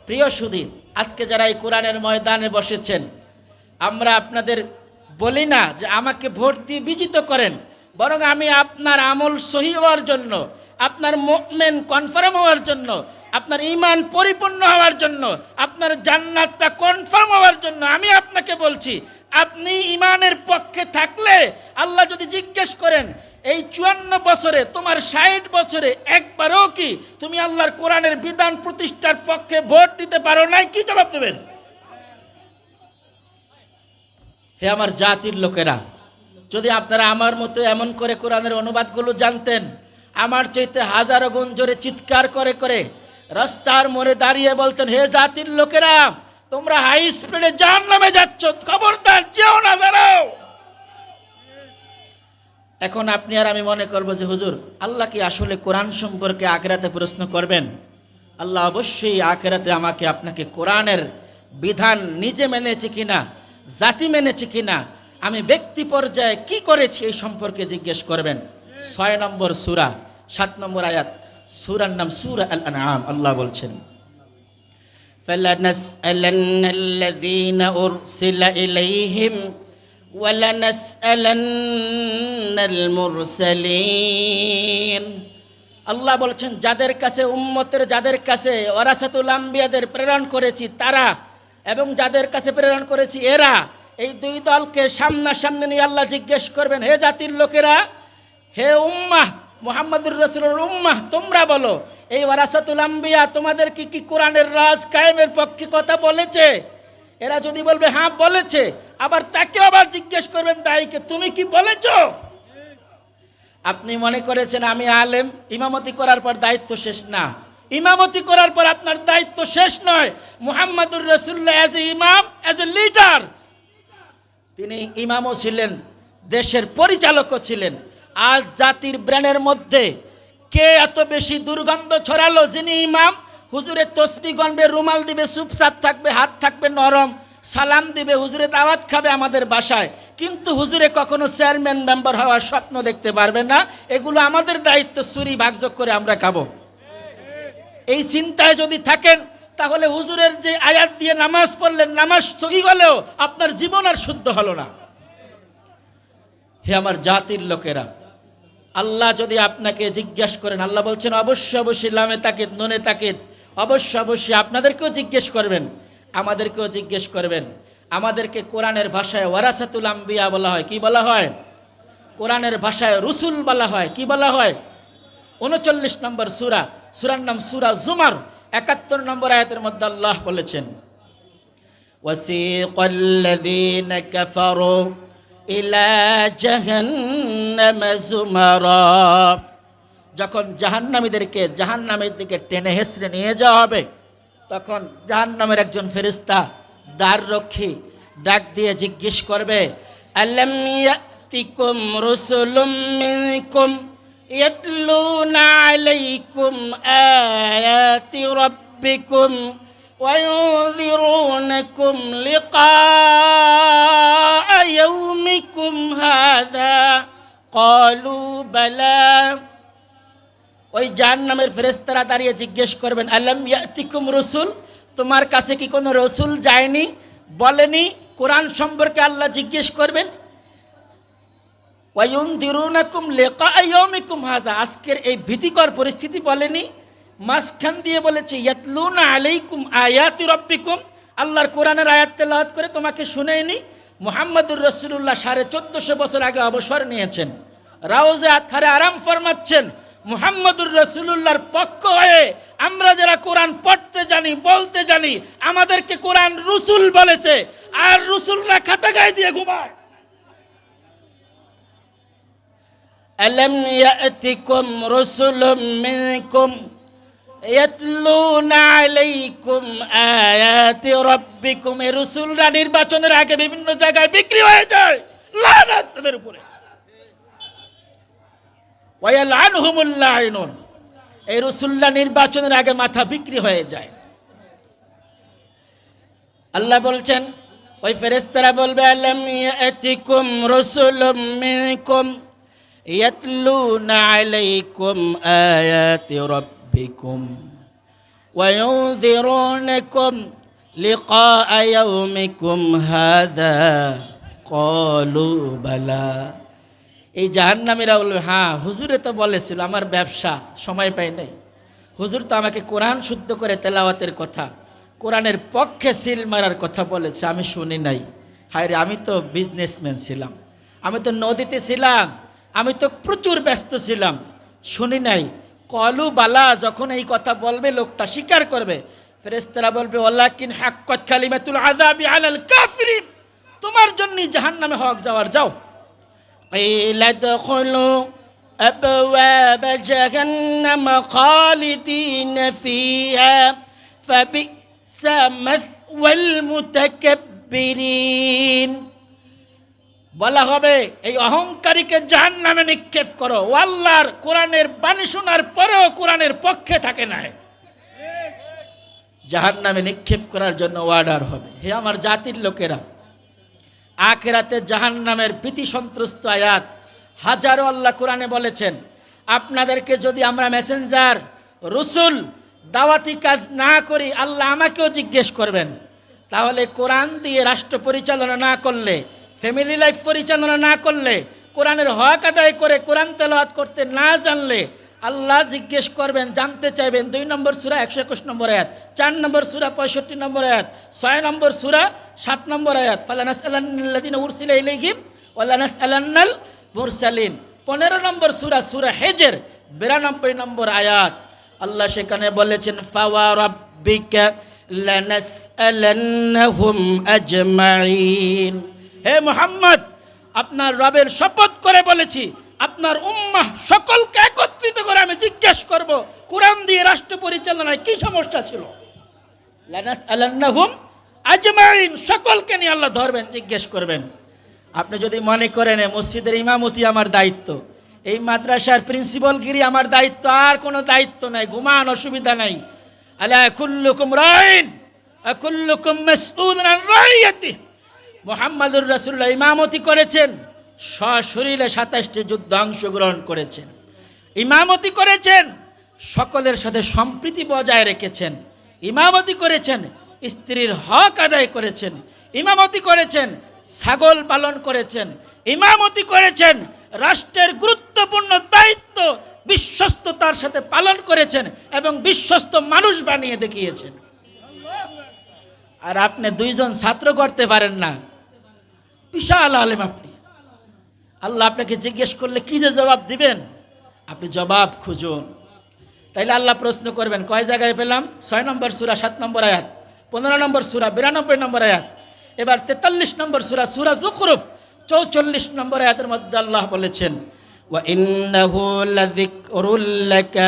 প্রিয় সুধী, আজকে যারা এই কোরআনের ময়দানে বসেছেন, আমরা আপনাদের বলি না যে আমাকে ভোট দিয়ে বিজিত করেন, বরং আমি আপনার আমল সহি হওয়ার জন্য, আপনার মুমিন কনফার্ম হওয়ার জন্য, আপনার ঈমান পরিপূর্ণ হওয়ার জন্য, আপনার জান্নাতটা কনফার্ম হওয়ার জন্য আমি আপনাকে বলছি, আপনি ঈমানের পক্ষে থাকলে আল্লাহ যদি জিজ্ঞেস করেন এই 54 বছরে, তোমার 60 বছরে একবারও কি তুমি আল্লাহর কোরআনের বিধান প্রতিষ্ঠার পক্ষে ভোট দিতে পারো নাই, কি জবাব দেবেন? হে আমার জাতির লোকেরা, যদি আপনারা আমার মতো এমন করে কোরআনের অনুবাদগুলো জানতেন, আমার চাইতে হাজারো গুণ জোরে চিৎকার করে করে রাস্তার মোড়ে দাঁড়িয়ে বলতেন, হে জাতির লোকেরা, তোমরা হাই স্পিডে জাহান্নামে যাচ্ছ, খবরদার যেও না, দাঁড়াও। এখন আপনি আর আমি মনে করবো যে হুজুর, আল্লাহ কি আসলে কোরআন সম্পর্কে আখিরাতে প্রশ্ন করবেন? আল্লাহ অবশ্যই আখিরাতে আমাকে আপনাকে কোরআনের বিধান নিজে মেনেছে কিনা, জাতি মেনেছে কিনা, আমি ব্যক্তি পর্যায়ে কি করেছি এই সম্পর্কে জিজ্ঞেস করবেন। 6 নম্বর সূরা 7 নম্বর আয়াত, সূরার নাম সূরা আল আনআম। আল্লাহ বলছেন, ফালানাসআলান্নাল্লাযীনা উরসিলা ইলাইহিম ওয়ালানাসআলান্নাল মুরসালিন। আল্লাহ বলছেন যাদের কাছে উম্মতের, যাদের কাছে ওয়ারাসাতুল আম্বিয়াদের প্রেরণ করেছি তারা, এবং যাদের কাছে প্রেরণ করেছি এরা, এই দুই দলকে সামনাসামনি নিয়ে আল্লাহ জিজ্ঞেস করবেন, হে জাতির লোকেরা, হে উম্মাহ, মুহাম্মদুর রাসূলের উম্মাহ, তোমরা বলো এই ওয়ারাসাতুল আম্বিয়া তোমাদের কি কোরআনের রাজ কায়েমের পক্ষে কথা বলেছে? এরা যদি বলবে হ্যাঁ বলেছে, আবার তাকে আবার জিজ্ঞেস করবেন দায়ীকে, তুমি কি বলেছো? আপনি মনে করেছেন আমি আলেম, ইমামতি করার পর দায়িত্ব শেষ? না, ইমামতি করার পর আপনার দায়িত্ব শেষ নয়। মুহাম্মদুর রাসূলুল্লাহ অ্যাজ এ ইমাম, অ্যাজ এ লিডার, তিনি ইমামও ছিলেন, দেশের পরিচালকও ছিলেন। আজ জাতির ব্রেনের মধ্যে কে এত বেশি দুর্গন্ধ ছড়ালো? যিনি ইমাম, হুজুরের তসবিহ গণবে, রুমাল দিবে, চুপচাপ থাকবে, হাত থাকবে নরম, সালাম দিবে, হুজুরে দাওয়াত খাবে আমাদের বাসায়, কিন্তু হুজুরে কখনো চেয়ারম্যান মেম্বার হওয়ার স্বপ্ন দেখতে পারবে না। এগুলো আমাদের দায়িত্ব, চুরি ভাগযোগ করে আমরা খাবো। এই চিন্তায় যদি থাকেন, তাহলে হুজুরের যে আয়াত দিয়ে নামাজ পড়লেন, নামাজ সহি হলেও আপনার জীবন আর শুদ্ধ হলো না। হে আমার জাতির লোকেরা, আল্লাহ যদি আপনাকে জিজ্ঞেস করেন, আল্লাহ বলছেন অবশ্যই অবশ্যই, লামে তাকিদ নুনে তাকিদ, অবশ্যই অবশ্যই আপনাদেরকেও জিজ্ঞেস করবেন, আমাদেরকেও জিজ্ঞেস করবেন। আমাদেরকে কোরআনের ভাষায় ওয়ারাসাতুল আম্বিয়া বলা হয়। কি বলা হয়? কোরআনের ভাষায় রসুল বলা হয়। কি বলা হয়? 39 নম্বর সূরা, সূরার নাম সূরা জুমার, 71 নম্বর আয়াতের মধ্যে আল্লাহ বলেছেন, ওয়াসিকাল্লাযীনা কাফারু ইলা জাহান্নাম যুমারা। যখন জাহান্নামীদেরকে জাহান্নামের দিকে টেনে হেসড়ে নিয়ে যাওয়া হবে, তখন জাহান্নামের একজন ফেরেশতা দ্বাররক্ষী ডাক দিয়ে জিজ্ঞেস করবে, আলাম ইয়াতিকুম রুসুলুম মিনকুম ইয়াতলুনা আলাইকুম আয়াতি রাব্বিকুম ওয়া ইউযিরুনাকুম লিকাআ ইয়াউমিকুম হাযা ক্বালু বালা। ওই জাহান্নামের ফেরেশতারা দাঁড়িয়ে জিজ্ঞেস করবেন, আলাম ইয়াতিকুম রসুল, তোমার কাছে কি কোনো রসুল যায়নি, বলেনি? কোরআন সম্পর্কে আল্লাহ জিজ্ঞেস করবেন। ওয়ায়ুনদিরুনাকুম লিকাআ ইয়াউমিকুম হাযা, আজকের এই ভীতিকর পরিস্থিতি বলেনি? মাঝখান দিয়ে বলেছে ইয়াতলুনা আলাইকুম আয়াতি রাব্বিকুম, আল্লাহর কোরআনের আয়াত তেলাওয়াত করে তোমাকে শুনায়নি? মুহাম্মদুর রাসূলুল্লাহ 1450 বছর আগে অবসর নিয়েছেন, রাউজে আতহারে আরাম ফরমাচ্ছেন। মুহাম্মদুর রাসূলুল্লাহর পক্ষ হয়ে আমরা যারা কোরআন পড়তে জানি, বলতে জানি, আমাদেরকে কোরআন রসুল বলেছে, আর রসুলরা খাতা গায়ে দিয়ে ঘুমায়। আলাম ইয়াতিকুম রাসূলুম মিনকুম ইয়াতলুনা আলাইকুম আয়াতি রাব্বিকুম। এই রাসূলরা নির্বাচনের আগে বিভিন্ন জায়গায় বিক্রি হয়ে যায়, লানাত তাদের উপরে। ওয়ায়ালআনহুমুল লাঈনুন, এই রাসূলরা নির্বাচনের আগে মাথা বিক্রি হয়ে যায়। আল্লাহ বলছেন, ওই ফেরেশতারা বলবে, আলাম ইয়াতিকুম রাসূলুম মিনকুম ইয়াতলুনা আলাইকুম আয়াতি রাব্বিকুম ওয়া ইউযিরুনাকুম লিকাআ ইয়াউমিকুম হাযা ক্বালু বালা। এই জাহান্নামীরা বলবে, হ্যাঁ হুজুরে তো বলেছিল, আমার ব্যবসা, সময় পাই নাই। হুজুর তো আমাকে কোরআন শুদ্ধ করে তেলাওয়াতের কথা, কোরআনের পক্ষে সিল মারার কথা বলেছে, আমি শুনি নাই। হায় রে, আমি তো বিজনেসম্যান ছিলাম, আমি তো নদীতে ছিলাম, আমি তো প্রচুর ব্যস্ত ছিলাম, শুনি নাই। কলু বালা, যখন এই কথা বলবে লোকটা স্বীকার করবে, ফেরেশতারা বলবে, ওয়ালাকিন হাক্কাত কালিমাতুল আযাবি আলাল কাফিরিন, তোমার জন্যই জাহান্নামে হক যাওয়ার, যাও। قيل ادخلوا أبواب جهنم خالدين فيها فبئس مثوى المتكبرين। বলা হবে, এই অহংকারীকে জাহান্নামে নিক্ষেপ করো। ও আল্লাহর কোরআনের বাণী শোনার পরেও কোরআনের পক্ষে থাকে না, জাহান্নামে নিক্ষেপ করার জন্য অর্ডার হবে। হে আমার জাতির লোকেরা, আখিরাতে জাহান্নামের ভীতি সন্ত্রস্ত আয়াত হাজারো আল্লাহ কোরআনে বলেছেন। আপনাদেরকে যদি আমরা মেসেঞ্জার, রসুল, দাওয়াতি কাজ না করি, আল্লাহ আমাকেও জিজ্ঞেস করবেন। তাহলে কোরআন দিয়ে রাষ্ট্র পরিচালনা না করলে ফ্যামিলি লাইফ পরিচালনা না করলে, কোরআনের হক আদায় করে কোরআন তেলাওয়াত করতে না জানলে আল্লাহ জিজ্ঞেস করবেন, জানতে চাইবেন। 2 নম্বর সূরা 121 নম্বর আয়াত, 4 নম্বর সূরা 65 নম্বর আয়াত, 6 নম্বর সূরা 7 নম্বর আয়াত, ফালানাসআলান্নাল্লাযীনা উরসিলা ইলাইহিম ওয়ালানাসআলান্নাল মুরসালিন। 15 নম্বর সূরা, সূরা হিজর 92 নম্বর আয়াত। আল্লাহ সেখানে বলেছেন, ফাওয়া রাব্বিকা লানাসআলান্নাহুম আজমাইন। হে মুহাম্মদ, আপনার রবের শপথ করে বলেছি, আপনার উম্মাহ সকলকে একত্রিত করে আমি জিজ্ঞেস করব, কোরআন দিয়ে রাষ্ট্র পরিচালনায় কি সমস্যা ছিল। লানাসআলান্নাহুম আজমাইন, সকলকে নিয়ে আল্লাহ ধরবেন, জিজ্ঞেস করবেন। আপনি যদি মনে করেন মসজিদের ইমামতি আমার দায়িত্ব, এই মাদ্রাসার প্রিন্সিপালগিরি আমার দায়িত্ব, আর কোনো দায়িত্ব নাই, ঘুমান, অসুবিধা নাই। আলা কুল্লুকুম রাইন ওয়া কুল্লুকুম মাসউলুন আন রাইয়াতিহি। মুহাম্মদুর রাসূলুল্লাহ ইমামতি করেছেন, সশরীরে 27টি যুদ্ধে অংশগ্রহণ করেছেন, ইমামতি করেছেন, সকলের সাথে সম্প্রীতি বজায় রেখেছেন, ইমামতি করেছেন, স্ত্রীর হক আদায় করেছেন, ইমামতি করেছেন, ছাগল পালন করেছেন, ইমামতি করেছেন, রাষ্ট্রের গুরুত্বপূর্ণ দায়িত্ব বিশ্বস্ততার সাথে পালন করেছেন এবং বিশ্বস্ত মানুষ বানিয়ে দেখিয়েছেন। আর আপনি 2 জন ছাত্র করতে পারেন না, বিশাল আলেম আপনি। আল্লাহ আপনাকে জিজ্ঞেস করলে কি যে জবাব দিবেন? আপনি জবাব খুঁজুন। তাইলে আল্লাহ প্রশ্ন করবেন, কয় জায়গায় পেলাম? 6 নম্বর সূরা 7 নম্বর আয়াত, 15 নম্বর সূরা 92 নম্বর আয়াত, এবার 43 নম্বর সূরা, সূরা যুখরুফ 44 নম্বর আয়াতের মধ্যে আল্লাহ বলেছেন, ওয়া ইন্নাহু লাযিকরুল লাকা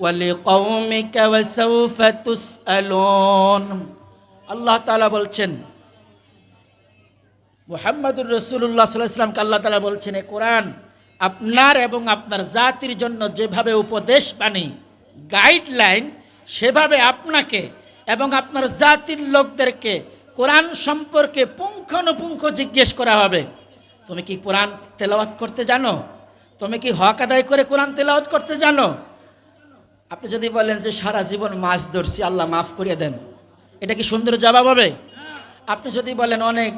ওয়া লিকাওমিকা ওয়া সাওফা তুসআলুন। আল্লাহ তাআলা বলছেন, মুহাম্মদুর রাসূলুল্লাহ সাল্লাল্লাহু আলাইহি ওয়াসাল্লামকে আল্লাহ তাআলা বলছেন, এই কোরআন আপনার এবং আপনার জাতির জন্য যেভাবে উপদেশ বাণী, গাইডলাইন, সেভাবে আপনাকে এবং আপনার জাতির লোকদেরকে কোরআন সম্পর্কে পুঙ্খানুপুঙ্খ জিজ্ঞেস করা হবে। তুমি কি কোরআন তেলাওয়াত করতে জানো? তুমি কি হক আদায় করে কোরআন তেলাওয়াত করতে জানো? আপনি যদি বলেন যে সারা জীবন মাছ ধরছি, আল্লাহ মাফ করে দেন, এটা কি সুন্দর জবাব হবে? আপনি যদি বলেন অনেক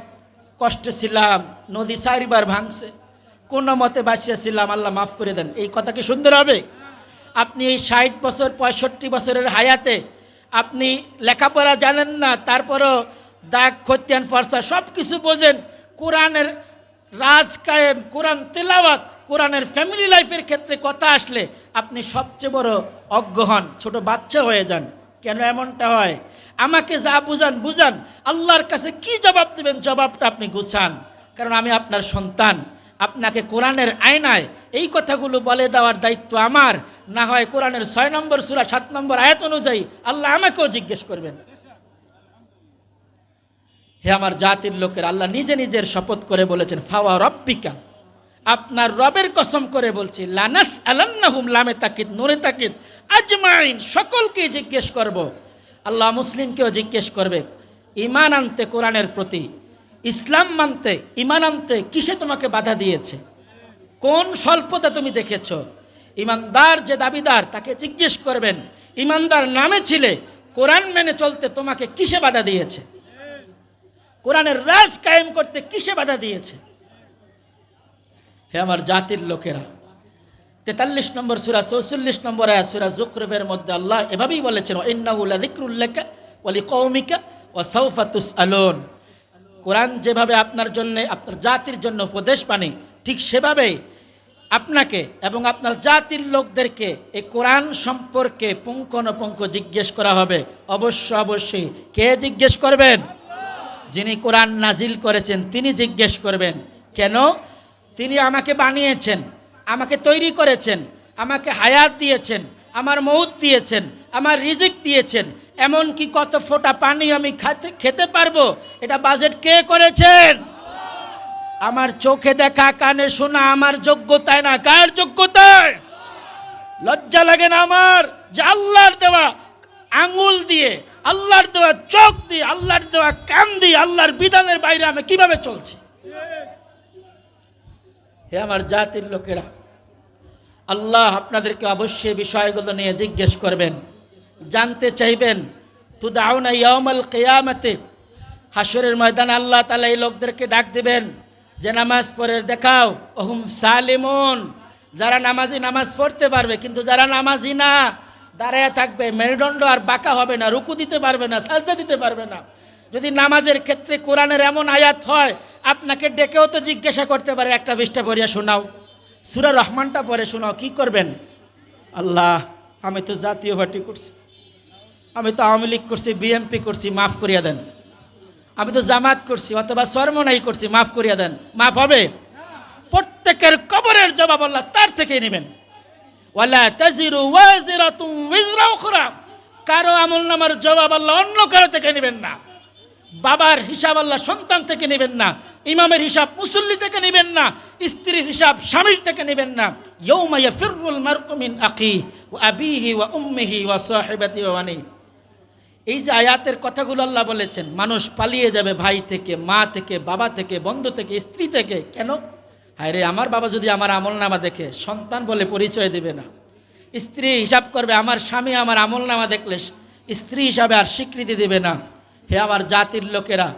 কষ্টে ছিলাম, নদী 4 বার ভাঙছে, কোনো মতে বাঁচিয়েছিলাম, আল্লাহ মাফ করে দেন, এই কথা কি সুন্দর হবে? আপনি এই 60 বছর 65 বছরের হায়াতে আপনি লেখাপড়া জানেন না, তারপরও দাগ খতিয়ান ফরসা সব কিছু বোঝেন, কোরআনের রাজ কায়েম, কোরআন তেলাওয়াত, কোরআনের ফ্যামিলি লাইফের ক্ষেত্রে কথা আসলে আপনি সবচেয়ে বড় অজ্ঞ হন, ছোট বাচ্চা হয়ে যান। কেন এমনটা হয়? আমাকে যা বুঝান বুঝান, আল্লাহর কাছে কি জবাব দেবেন জবাবটা আপনি গুছান, কারণ আমি আপনার সন্তান। আপনাকে কোরআনের আয়নায় এই কথাগুলো বলে দেওয়ার দায়িত্ব আমার, না হয় কোরআনের 6 নম্বর সূরা 7 নম্বর আয়াত অনুযায়ী আল্লাহ আমাকেও জিজ্ঞেস করবেন। হে আমার জাতির লোকের, আল্লাহ নিজে নিজের শপথ করে বলেছেন, ফাওয়া রব্বিকা, আপনার রবের কসম করে বলছি, লানাসআলান্নাহুম, লামে তাকিদ, নূরে তাকিদ, আজমাইন, সকলকে জিজ্ঞেস করব। আল্লাহ মুসলিমকেও জিজ্ঞেস করবে, ঈমান আনতে কোরআনের প্রতি, ইসলাম মানতে, ঈমান আনতে কিসে তোমাকে বাধা দিয়েছে? কোন স্বল্পতা তুমি দেখেছো? ঈমানদার যে দাবিদার, তাকে জিজ্ঞেস করবেন, ঈমানদার নামে ছিলে, কোরআন মেনে চলতে তোমাকে কিসে বাধা দিয়েছে? কোরআনের রাজ কায়েম করতে কিসে বাধা দিয়েছে? হে আমার জাতির লোকেরা, 43 নম্বর সূরা 44 নম্বর আয়াত সূরা যুখরুফের মধ্যে আল্লাহ এভাবেই বলেছেন, ইন্নাহু লাযিকরুল লাকা ওয়া লিকাওমিকা ওয়া সাওফা তুসআলুন। কোরআন যেভাবে আপনার জন্য, আপনার জাতির জন্য উপদেশ বাণী, ঠিক সেভাবেই আপনাকে এবং আপনার জাতির লোকদেরকে এই কোরআন সম্পর্কে পুঙ্খানুপুঙ্খ জিজ্ঞেস করা হবে। অবশ্যই কে জিজ্ঞেস করবেন? যিনি কোরআন নাজিল করেছেন তিনি জিজ্ঞেস করবেন। কেন? তিনি আমাকে বানিয়েছেন, আমাকে তৈরি করেছেন, আমাকে হায়াত দিয়েছেন, আমার মউত দিয়েছেন, আমার রিজিক দিয়েছেন, এমনকি কত ফোঁটা পানি আমি খেতে পারবো এটা বাজেট কে করেছেন? আমার চোখে দেখা, কানে শোনা আমার যোগ্যতায় না, কার যোগ্যতায়? লজ্জা লাগে না আমার যে আল্লাহর দেওয়া আঙ্গুল দিয়ে, আল্লাহর দেওয়া চোখ দিয়ে, আল্লাহর দেওয়া কান দিয়ে, আল্লাহর বিধানের বাইরে আমি কিভাবে চলছি? হে আমার জাতির লোকেরা, আল্লাহ আপনাদেরকে অবশ্যই বিষয়গুলো নিয়ে জিজ্ঞেস করবেন, জানতে চাইবেন। তুদাউনা ইয়াউমাল কিয়ামাতে হাসরের ময়দানে আল্লাহ তাআলা এই লোকদেরকে ডাক দিবেন যে নামাজ পড়ে দেখাও, ওহুম সালিমুন, যারা নামাজি নামাজ পড়তে পারবে, কিন্তু যারা নামাজি না দাঁড়ায় থাকবে, মেরুদণ্ড আর বাঁকা হবে না, রুকু দিতে পারবে না, সাজদা দিতে পারবে না। যদি নামাজের ক্ষেত্রে কোরআনের এমন আয়াত হয়, আপনাকে ডেকেও তো জিজ্ঞাসা করতে পারে, একটা পৃষ্ঠা পড়িয়া শোনাও, সূরা রহমানটা পড়ে শোনাও, কি করবেন? আল্লাহ, আমি তো জাতীয় পার্টি করছি, আমি তো আওয়ামী লীগ করছি, বিএনপি করছি, মাফ করিয়া দেন। আমি তো জামাত করছি অথবা সরমনাই করছি, মাফ করিয়া দেন। মাফ হবে? প্রত্যেকের কবরের জবাব আল্লাহ তার থেকে নেবেন। ওয়ালা তাজিরু ওয়াজিরাতুন উযরা উখরা, কারো আমলনামার জবাব আল্লাহ অন্য কারো থেকে নেবেন না। বাবার হিসাব আল্লাহ সন্তান থেকে নেবেন না, ইমামের হিসাব মুসল্লি থেকে নেবেন না, স্ত্রীর হিসাব স্বামীর থেকে নেবেন না। ইয়াউমা ইয়াফিরুল মারউ মিন আখিহি ওয়া আবিহি ওয়া উম্মিহি ওয়া সাহিবাতিহি ওয়া বানিহি। এই যে আয়াতের কথাগুলো আল্লাহ বলেছেন, মানুষ পালিয়ে যাবে ভাই থেকে, মা থেকে, বাবা থেকে, বন্ধু থেকে, স্ত্রী থেকে। কেন? হায় রে, আমার বাবা যদি আমার আমলনামা দেখে সন্তান বলে পরিচয় দেবে না। স্ত্রী হিসাব করবে, আমার স্বামী আমার আমলনামা দেখলে স্ত্রী হিসাবে আর স্বীকৃতি দেবে না। হে আমার জাতির লোকেরা,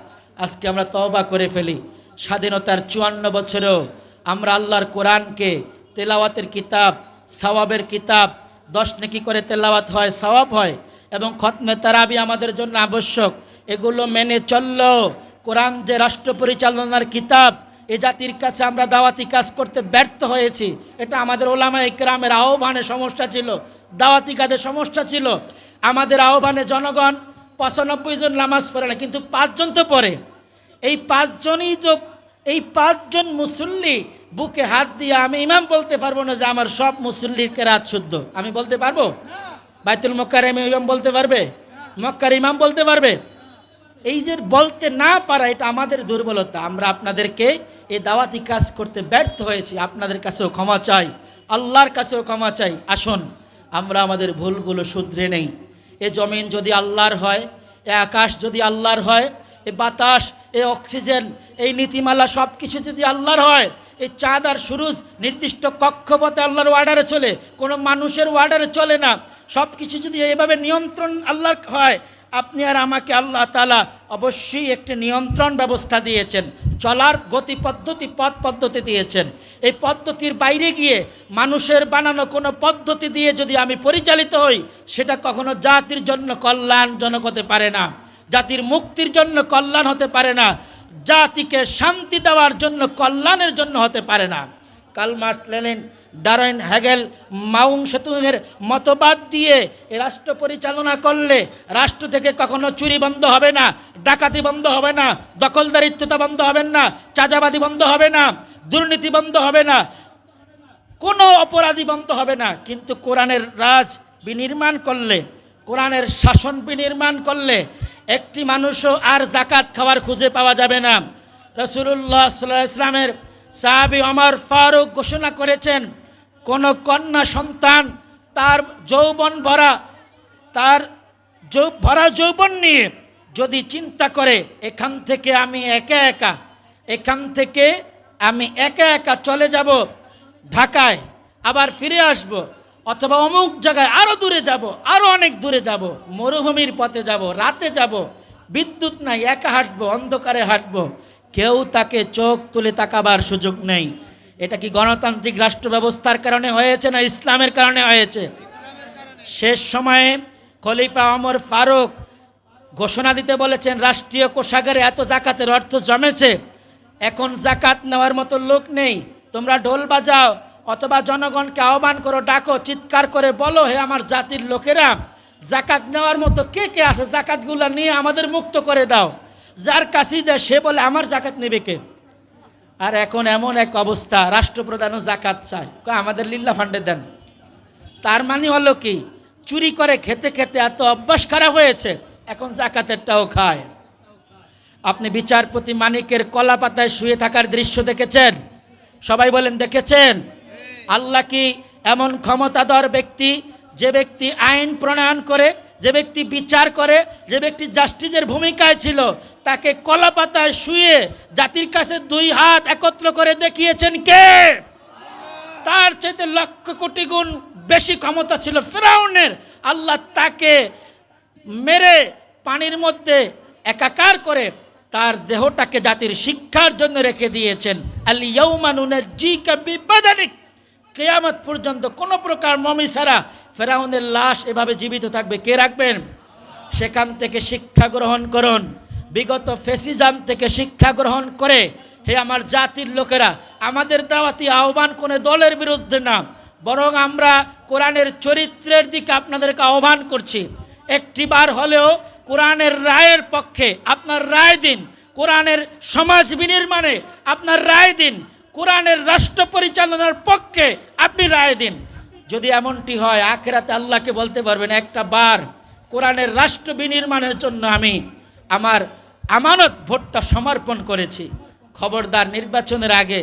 আজকে আমরা তওবা করে ফেলি। স্বাধীনতার 54 বছরেও আমরা আল্লাহর কোরআনকে তেলাওয়াতের কিতাব, সওয়াবের কিতাব, 10 নেকি করে তেলাওয়াত হয়, সওয়াব হয়, এবং খতমে তারাবি আমাদের জন্য আবশ্যক। এগুলো মেনে চললেও কোরআন যে রাষ্ট্র পরিচালনার কিতাব, এ জাতির কাছে আমরা দাওয়াতি কাজ করতে ব্যর্থ হয়েছি। এটা আমাদের ওলামায়ে কেরামের আহ্বানে সমস্যা ছিল, দাওয়াতি কাজে সমস্যা ছিল। আমাদের আহ্বানে জনগণ 95 জন নামাজ পড়ে না, কিন্তু 5 জন তো পড়ে। এই 5 জনই এই 5 জন মুসল্লি বুকে হাত দিয়ে আমি ইমাম বলতে পারবো না যে আমার সব মুসল্লির কেরাত শুদ্ধ। আমি বলতে পারবো? বাইতুল মুকাররমে ইমাম বলতে পারবে? মক্কার ইমাম বলতে পারবে? এই যে বলতে না পারা, এটা আমাদের দুর্বলতা। আমরা আপনাদেরকে এই দাওয়াতি কাজ করতে ব্যর্থ হয়েছি। আপনাদের কাছেও ক্ষমা চাই, আল্লাহর কাছেও ক্ষমা চাই। আসুন আমরা আমাদের ভুলগুলো শুধরে নেই। এ জমিন যদি আল্লাহর হয়, এ আকাশ যদি আল্লাহর হয়, এ বাতাস, এ অক্সিজেন, এই নীতিমালা সব কিছু যদি আল্লাহর হয়, এই চাঁদ আর সূরজ নির্দিষ্ট কক্ষপথে আল্লাহর অর্ডারে চলে, কোনো মানুষের অর্ডারে চলে না। সব কিছু যদি এইভাবে নিয়ন্ত্রণ আল্লাহর হয়, আপনি আর আমাকে আল্লাহ তাআলা অবশ্যই একটি নিয়ন্ত্রণ ব্যবস্থা দিয়েছেন, চলার গতি পদ্ধতি, পথ পদ্ধতি দিয়েছেন। এই পদ্ধতির বাইরে গিয়ে মানুষের বানানো কোনো পদ্ধতি দিয়ে যদি আমি পরিচালিত হই, সেটা কখনো জাতির জন্য কল্যাণজনক হতে পারে না, জাতির মুক্তির জন্য কল্যাণ হতে পারে না, জাতিকে শান্তি দেওয়ার জন্য কল্যাণের জন্য হতে পারে না। Karl Marx, Lenin, Darwin, Hegel, Mao সেতুংয়ের মতবাদ দিয়ে এ রাষ্ট্র পরিচালনা করলে রাষ্ট্র থেকে কখনো চুরি বন্ধ হবে না, ডাকাতি বন্ধ হবে না, দখলদারিত্বতা বন্ধ হবে না, চাঁদাবাজি বন্ধ হবে না, দুর্নীতি বন্ধ হবে না, কোনো অপরাধী বন্ধ হবে না। কিন্তু কোরআনের রাজ বিনির্মাণ করলে, কোরআনের শাসন বিনির্মাণ করলে একটি মানুষও আর জাকাত খাওয়ার খুঁজে পাওয়া যাবে না। রাসূলুল্লাহ সাল্লাল্লাহু আলাইহি ওয়াসাল্লামের সাহাবী ওমর ফারুক ঘোষণা করেছেন, কোন কন্যা সন্তান তার যৌবন ভরা, তার ভরা যৌবন নিয়ে যদি চিন্তা করে এখান থেকে আমি একা একা চলে যাব ঢাকায়, আবার ফিরে আসব, অথবা অমুক জায়গায় আরো দূরে যাব, আরো অনেক দূরে যাব, মরুভূমির পথে যাব, রাতে যাব, বিদ্যুৎ নাই, একা হাঁটবো, অন্ধকারে হাঁটবো, কেউ তাকে চোখ তুলে তাকাবার সুযোগ নেই। এটা কি গণতান্ত্রিক রাষ্ট্র ব্যবস্থার কারণে হয়েছে না ইসলামের কারণে হয়েছে? শেষ সময়ে খলিফা ওমর ফারুক ঘোষণা দিতে বলেছেন, রাষ্ট্রীয় কোষাগারে এত জাকাতের অর্থ জমেছে, এখন জাকাত নেওয়ার মতো লোক নেই, তোমরা ঢোল বাজাও অথবা জনগণকে আহ্বান করো, ডাকো, চিৎকার করে বলো, হে আমার জাতির লোকেরা, জাকাত নেওয়ার মতো কে কে আছে, জাকাতগুলো নিয়ে আমাদের মুক্ত করে দাও। যার কাছেই দেয় সে বলে আমার জাকাত নেবে কে? আর এখন এমন এক অবস্থা, রাষ্ট্রপ্রধানও জাকাত চায়, আমাদের লিল্লা ফান্ডে দেন। তার মানে হলো কি, চুরি করে খেতে খেতে এত অভ্যাস খারাপ হয়েছে, এখন জাকাতেরটাও খায়। আপনি বিচারপতি মানিকের কলা পাতায় শুয়ে থাকার দৃশ্য দেখেছেন? সবাই বলেন দেখেছেন? আল্লাহ কি এমন ক্ষমতাধর ব্যক্তি, যে ব্যক্তি আইন প্রণয়ন করে, যে ব্যক্তি বিচার করে, যে ব্যক্তি জাস্টিসের ভূমিকায় ছিল, তাকে কলা পাতায় শুয়ে জাতির কাছে 2 হাত একত্র করে দেখিয়েছেন কে? তার চাইতে লক্ষ কোটি গুণ বেশি ক্ষমতা ছিল ফেরাউনের। আল্লাহ তাকে মেরে পানির মধ্যে একাকার করে তার দেহটাকে জাতির শিক্ষার জন্য রেখে দিয়েছেন। আল ইয়াউমা নুনাজ্জিকা বিবাদানিক, কিয়ামত পর্যন্ত কোনো প্রকার মমি ছাড়া ফেরাউনের লাশ এভাবে জীবিত থাকবে, কে রাখবেন? সেখান থেকে শিক্ষা গ্রহণ করুন, বিগত ফেসিজম থেকে শিক্ষা গ্রহণ করে হে আমার জাতির লোকেরা, আমাদের দাওয়াতি আহ্বান কোনো দলের বিরুদ্ধে না, বরং আমরা কোরআনের চরিত্রের দিকে আপনাদেরকে আহ্বান করছি। একটিবার হলেও কোরআনের রায়ের পক্ষে আপনার রায় দিন, কোরআনের সমাজ বিনির্মাণে আপনার রায় দিন, কোরআনের রাষ্ট্র পরিচালনার পক্ষে আপনি রায় দিন। যদি এমনটি হয় আখিরাতে আল্লাহকে বলতে পারবেন একটা বার কোরআনের রাষ্ট্র বিনির্মাণের জন্য আমি আমার আমানত ভোটটা সমর্পণ করেছি। খবরদার, নির্বাচনের আগে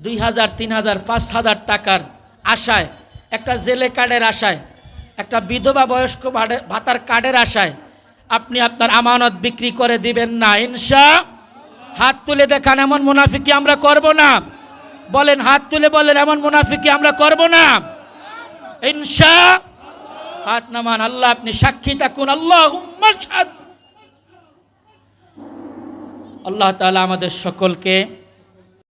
2000, 3000, 5000 টাকার আশায়, একটা জেলে কার্ডের আশায়, একটা বিধবা বয়স্ক ভাতার কার্ডের আশায় আপনি আপনার আমানত বিক্রি করে দিবেন না। হাত তুলে দেখান, এমন মুনাফিকি আমরা করব না। বলেন, হাত তুলে বলেন, এমন মুনাফিকি আমরা করব না ইনশাআল্লাহ। হাত নামান, আল্লাহ আপনি সাক্ষী থাকুন। আল্লাহুম্মা শাহাদ। আল্লাহ তাআলা আমাদের সকলকে